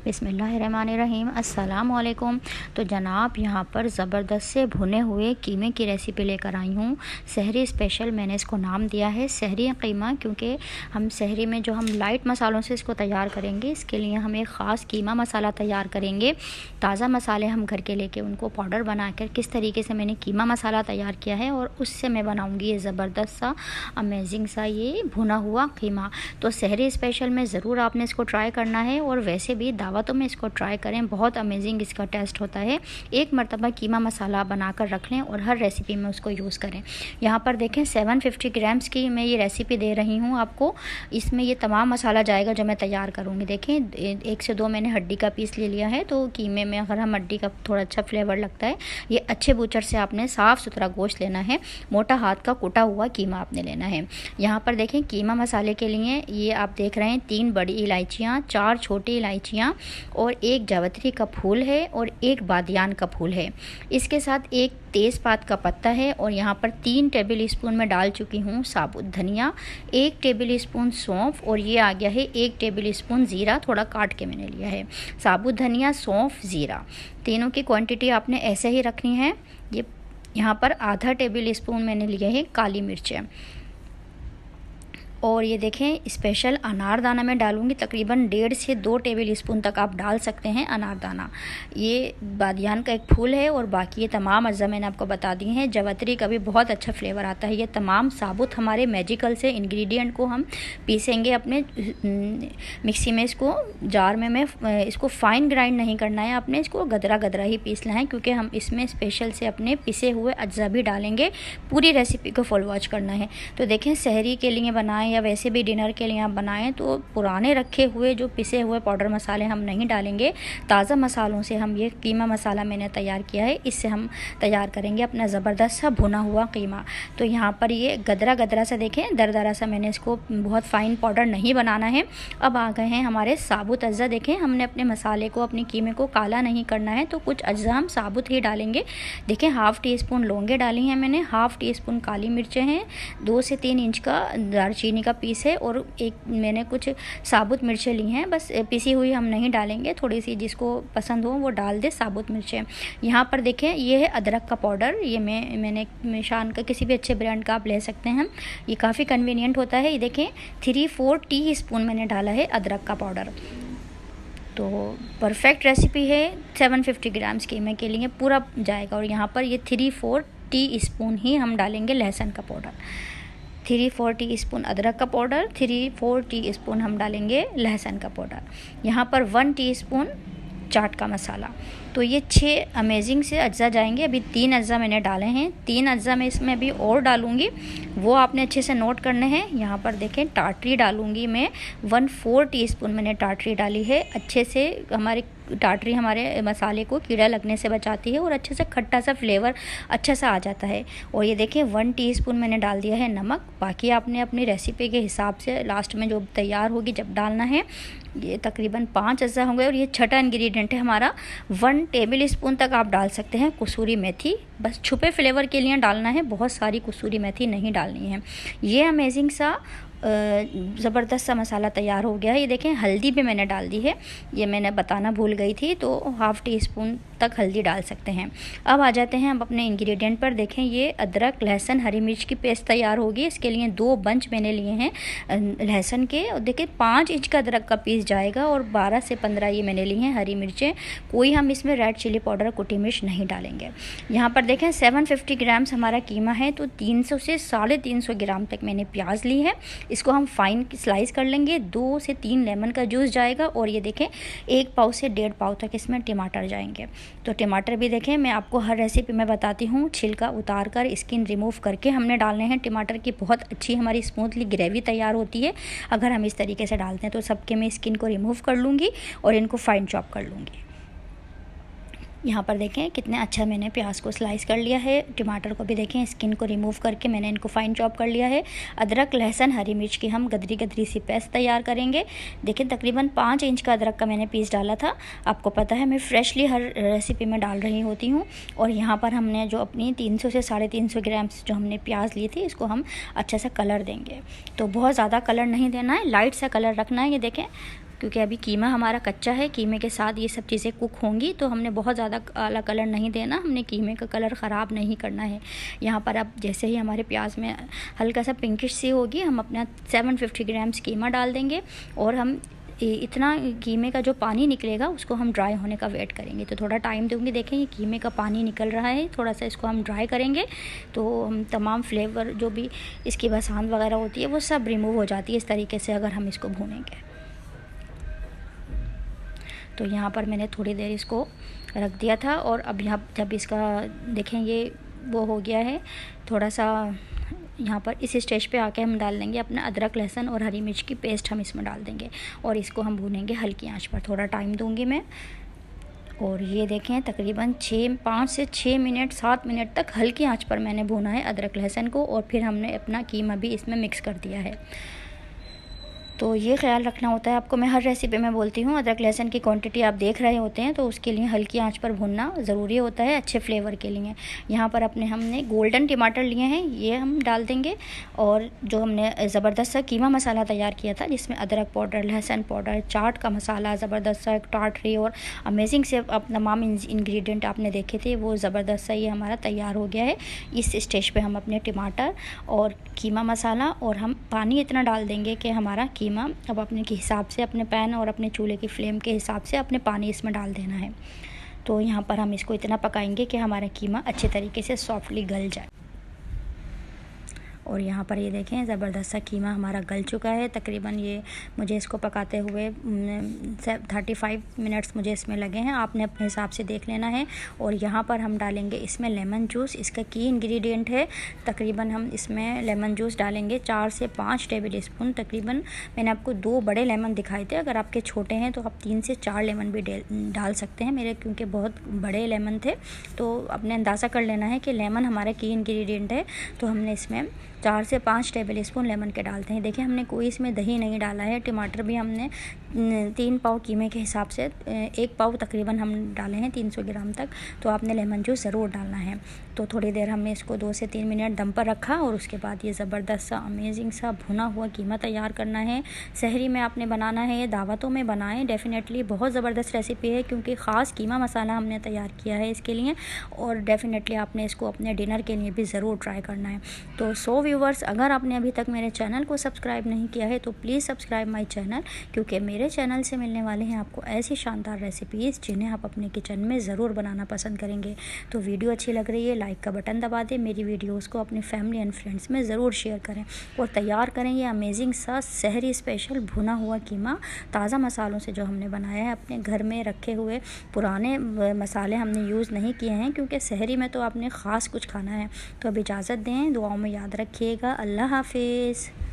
बिस्मिल्लाहिर्रहमानिर्रहीम। अस्सलाम वालेकुम। तो जनाब यहाँ पर ज़बरदस्त से भुने हुए कीमे की रेसिपी लेकर आई हूँ। सहरी स्पेशल मैंने इसको नाम दिया है सहरी कीमा, क्योंकि हम सहरी में जो हम लाइट मसालों से इसको तैयार करेंगे, इसके लिए हम एक ख़ास कीमा मसाला तैयार करेंगे। ताज़ा मसाले हम घर के लेके उनको पाउडर बनाकर किस तरीके से मैंने कीमा मसाला तैयार किया है और उससे मैं बनाऊँगी ये ज़बरदस्त सा अमेजिंग सा ये भुना हुआ कीमा। तो सहरी स्पेशल में ज़रूर आपने इसको ट्राई करना है, और वैसे भी दावतों में इसको ट्राई करें, बहुत अमेजिंग इसका टेस्ट होता है। एक मरतबा कीमा मसाला बनाकर रख लें और हर रेसिपी में उसको यूज़ करें। यहाँ पर देखें 750 ग्राम्स की मैं ये रेसिपी दे रही हूँ आपको। इसमें ये तमाम मसाला जाएगा जो मैं तैयार करूँगी। देखें 1 से 2 मैंने हड्डी का पीस ले लिया है। तो कीमे में अगर हम हड्डी का थोड़ा अच्छा फ्लेवर लगता है, ये अच्छे बूचर से आपने साफ़ सुथरा गोश्त लेना है। मोटा हाथ का कुटा हुआ कीमा आपने लेना है। यहाँ पर देखें कीमा मसाले के लिए ये आप देख रहे हैं 3 बड़ी इलायचियाँ, 4 छोटी इलायचियाँ और 1 जावित्री का फूल है और 1 बादियान का फूल है। इसके साथ 1 तेज़पात का पत्ता है, और यहाँ पर 3 टेबल स्पून में डाल चुकी हूँ साबुत धनिया, 1 टेबल स्पून सौंफ, और ये आ गया है 1 टेबल स्पून ज़ीरा, थोड़ा काट के मैंने लिया है। साबुत धनिया, सौंफ, ज़ीरा, तीनों की क्वांटिटी आपने ऐसे ही रखनी है। ये यहाँ पर आधा टेबल स्पून मैंने लिए है काली मिर्चें, और ये देखें स्पेशल अनारदाना मैं डालूंगी। तकरीबन 1.5 से 2 टेबल स्पून तक आप डाल सकते हैं अनारदाना। ये बादियान का एक फूल है, और बाकी ये तमाम अज्जा मैंने आपको बता दिए हैं। जावित्री का भी बहुत अच्छा फ्लेवर आता है। ये तमाम साबुत हमारे मैजिकल से इंग्रेडिएंट को हम पीसेंगे अपने मिक्सी में। इसको जार में मैं इसको फ़ाइन ग्राइंड नहीं करना है, आपने इसको गदरा गदरा ही पीसना है, क्योंकि हम इसमें स्पेशल से अपने पिसे हुए अज्जा भी डालेंगे। पूरी रेसिपी को फुल वॉच करना है। तो देखें सहरी के लिए बनाएं या वैसे भी डिनर के लिए आप बनाएं तो पुराने रखे हुए जो पिसे हुए पाउडर मसाले हम नहीं डालेंगे। ताज़ा मसालों से हम ये कीमा मसाला मैंने तैयार किया है, इससे हम तैयार करेंगे अपना ज़बरदस्त सा भुना हुआ कीमा। तो यहाँ पर ये गदरा गदरा सा देखें, दरदरा सा, मैंने इसको बहुत फ़ाइन पाउडर नहीं बनाना है। अब आ गए हैं हमारे साबुत अज्जा। देखें हमने अपने मसाले को, अपने कीमे को काला नहीं करना है, तो कुछ अज्जा हम साबुत ही डालेंगे। देखें 1/2 टीस्पून लौंगे डाली हैं मैंने, 1/2 टीस्पून काली मिर्चें हैं, 2 से 3 इंच का दालचीनी का पीस है, और एक मैंने कुछ साबुत मिर्चें ली हैं। बस पिसी हुई हम नहीं डालेंगे, थोड़ी सी जिसको पसंद हो वो डाल दे साबुत मिर्चें। यहाँ पर देखें ये है अदरक का पाउडर। ये मैंने निशान का किसी भी अच्छे ब्रांड का आप ले सकते हैं, ये काफ़ी कन्वीनियंट होता है। ये देखें 3-4 टीस्पून मैंने डाला है अदरक का पाउडर। तो परफेक्ट रेसिपी है, 750 ग्राम्स कीमे के लिए पूरा जाएगा। और यहाँ पर ये 3-4 टीस्पून ही हम डालेंगे लहसुन का पाउडर, 3-4 टीस्पून अदरक का पाउडर, 3-4 टीस्पून हम डालेंगे लहसुन का पाउडर। यहाँ पर 1 टीस्पून चाट का मसाला। तो ये 6 अमेजिंग से अज्जा जाएंगे। अभी 3 अज्जा मैंने डाले हैं, 3 अज्जा मैं इसमें अभी और डालूंगी, वो आपने अच्छे से नोट करने हैं। यहाँ पर देखें टाटरी डालूंगी मैं, 1/4 टीस्पून मैंने टाटरी डाली है। अच्छे से हमारी टाटरी हमारे मसाले को कीड़ा लगने से बचाती है, और अच्छे से खट्टा सा फ्लेवर अच्छा सा आ जाता है। और ये देखें 1 टीस्पून मैंने डाल दिया है नमक। बाकी आपने अपनी रेसिपी के हिसाब से लास्ट में जो तैयार होगी जब डालना है। ये तकरीबन 5 अज्जा होंगे, और ये छठा इंग्रेडिएंट है हमारा। 1 टेबल स्पून तक आप डाल सकते हैं कसूरी मेथी, बस छुपे फ्लेवर के लिए डालना है, बहुत सारी कसूरी मेथी नहीं डालनी है। ये अमेजिंग सा ज़बरदस्त सा मसाला तैयार हो गया है। ये देखें हल्दी भी मैंने डाल दी है, ये मैंने बताना भूल गई थी, तो 1/2 टीस्पून तक हल्दी डाल सकते हैं। अब आ जाते हैं हम अपने इंग्रेडिएंट पर। देखें ये अदरक, लहसुन, हरी मिर्च की पेस्ट तैयार होगी। इसके लिए 2 बंच मैंने लिए हैं लहसुन के, और देखिए 5 इंच का अदरक का पीस जाएगा, और 12 से 15 ये मैंने लिए हैं हरी मिर्चें। कोई हम इसमें रेड चिली पाउडर, कुटी मिर्च नहीं डालेंगे। यहाँ पर देखें 750 ग्राम्स हमारा कीमा है, तो 300 से 350 ग्राम तक मैंने प्याज ली है। इसको हम फाइन स्लाइस कर लेंगे। 2 से 3 लेमन का जूस जाएगा, और ये देखें 1 पाव से 1.5 पाव तक इसमें टमाटर जाएंगे। तो टमाटर भी देखें, मैं आपको हर रेसिपी में बताती हूँ, छिलका उतार कर स्किन रिमूव करके हमने डालने हैं टमाटर की। बहुत अच्छी हमारी स्मूथली ग्रेवी तैयार होती है अगर हम इस तरीके से डालते हैं। तो सबके मैं स्किन को रिमूव कर लूँगी और इनको फाइन चॉप कर लूँगी। यहाँ पर देखें कितने अच्छा मैंने प्याज को स्लाइस कर लिया है। टमाटर को भी देखें स्किन को रिमूव करके मैंने इनको फाइन चॉप कर लिया है। अदरक, लहसुन, हरी मिर्च की हम गदरी गदरी सी पेस्ट तैयार करेंगे। देखिए तकरीबन 5 इंच का अदरक का मैंने पीस डाला था। आपको पता है मैं फ्रेशली हर रेसिपी में डाल रही होती हूँ। और यहाँ पर हमने जो अपनी 300 से 350 ग्राम्स जो हमने प्याज ली थी, इसको हम अच्छा सा कलर देंगे। तो बहुत ज़्यादा कलर नहीं देना है, लाइट सा कलर रखना है। ये देखें क्योंकि अभी कीमा हमारा कच्चा है, कीमे के साथ ये सब चीज़ें कुक होंगी, तो हमने बहुत ज़्यादा काला कलर नहीं देना, हमने कीमे का कलर ख़राब नहीं करना है। यहाँ पर अब जैसे ही हमारे प्याज में हल्का सा पिंकिश सी होगी, हम अपना 750 ग्राम्स कीमा डाल देंगे और हम इतना कीमे का जो पानी निकलेगा उसको हम ड्राई होने का वेट करेंगे। तो थोड़ा टाइम दूंगी। देखें ये कीमे का पानी निकल रहा है, थोड़ा सा इसको हम ड्राई करेंगे तो हम तमाम फ्लेवर जो भी इसकी बसांत वगैरह होती है वो सब रिमूव हो जाती है इस तरीके से अगर हम इसको भूनेंगे। तो यहाँ पर मैंने थोड़ी देर इसको रख दिया था और अब यहाँ जब इसका देखें ये वो हो गया है थोड़ा सा, यहाँ पर इस स्टेज पे आके हम डाल देंगे अपना अदरक लहसुन और हरी मिर्च की पेस्ट, हम इसमें डाल देंगे और इसको हम भूनेंगे हल्की आंच पर। थोड़ा टाइम दूंगी मैं। और ये देखें तकरीबन 5 से 6 मिनट 7 मिनट तक हल्की आंच पर मैंने भूना है अदरक लहसुन को, और फिर हमने अपना कीमा भी इसमें मिक्स कर दिया है। तो ये ख्याल रखना होता है आपको, मैं हर रेसिपी में बोलती हूँ, अदरक लहसुन की क्वांटिटी आप देख रहे होते हैं तो उसके लिए हल्की आंच पर भूनना ज़रूरी होता है अच्छे फ्लेवर के लिए। यहाँ पर हमने गोल्डन टमाटर लिए हैं, ये हम डाल देंगे। और जो हमने ज़बरदस्त सा कीमा मसाला तैयार किया था जिसमें अदरक पाउडर, लहसुन पाउडर, चाट का मसाला, ज़बरदस्त सा एक टाटरी और अमेजिंग से अब तमाम इंग्रेडिएंट आपने देखे थे, वो ज़बरदस्त सा ये हमारा तैयार हो गया है। इस स्टेज पर हम अपने टमाटर और कीमा मसाला और हम पानी इतना डाल देंगे कि हमारा कीमा अब अपने के हिसाब से, अपने पैन और अपने चूल्हे की फ्लेम के हिसाब से अपने पानी इसमें डाल देना है। तो यहाँ पर हम इसको इतना पकाएंगे कि हमारा कीमा अच्छे तरीके से सॉफ्टली गल जाए। और यहाँ पर ये देखें ज़बरदस्त सा कीमा हमारा गल चुका है। तकरीबन ये मुझे इसको पकाते हुए 35 मिनट्स मुझे इसमें लगे हैं, आपने अपने हिसाब से देख लेना है। और यहाँ पर हम डालेंगे इसमें लेमन जूस, इसका की इंग्रेडिएंट है। तकरीबन हम इसमें लेमन जूस डालेंगे 4 से 5 टेबल स्पून। तकरीबन मैंने आपको 2 बड़े लेमन दिखाए थे, अगर आपके छोटे हैं तो आप 3 से 4 लेमन भी डाल सकते हैं। मेरे क्योंकि बहुत बड़े लेमन थे तो अपने अंदाज़ा कर लेना है कि लेमन हमारा की इंग्रेडिएंट है, तो हमने इसमें 4 से 5 टेबल स्पून लेमन के डालते हैं। देखिए हमने कोई इसमें दही नहीं डाला है। टमाटर भी हमने 3 पाव कीमे के हिसाब से 1 पाव तकरीबन हम डाले हैं 300 ग्राम तक। तो आपने लेमन जूस ज़रूर डालना है। तो थोड़ी देर हमने इसको 2 से 3 मिनट दम पर रखा और उसके बाद ये ज़बरदस्त सा अमेजिंग सा भुना हुआ कीमा तैयार करना है। सहरी में आपने बनाना है, ये दावतों में बनाएं, डेफ़िनेटली बहुत ज़बरदस्त रेसिपी है क्योंकि ख़ास कीमा मसाला हमने तैयार किया है इसके लिए। और डेफ़िनेटली आपने इसको अपने डिनर के लिए भी ज़रूर ट्राई करना है। तो व्यूवर्स, अगर आपने अभी तक मेरे चैनल को सब्सक्राइब नहीं किया है तो प्लीज़ सब्सक्राइब माय चैनल, क्योंकि मेरे चैनल से मिलने वाले हैं आपको ऐसी शानदार रेसिपीज़ जिन्हें आप अपने किचन में ज़रूर बनाना पसंद करेंगे। तो वीडियो अच्छी लग रही है लाइक का बटन दबा दें, मेरी वीडियोज़ को अपने फैमिली एंड फ्रेंड्स में ज़रूर शेयर करें और तैयार करें ये अमेजिंग सा सहरी स्पेशल भुना हुआ कीमा ताज़ा मसालों से जो हमने बनाया है। अपने घर में रखे हुए पुराने मसाले हमने यूज़ नहीं किए हैं क्योंकि सहरी में तो आपने ख़ास कुछ खाना है। तो अब इजाज़त दें, दुआओं में याद रखिएगा। अल्लाह हाफिज़।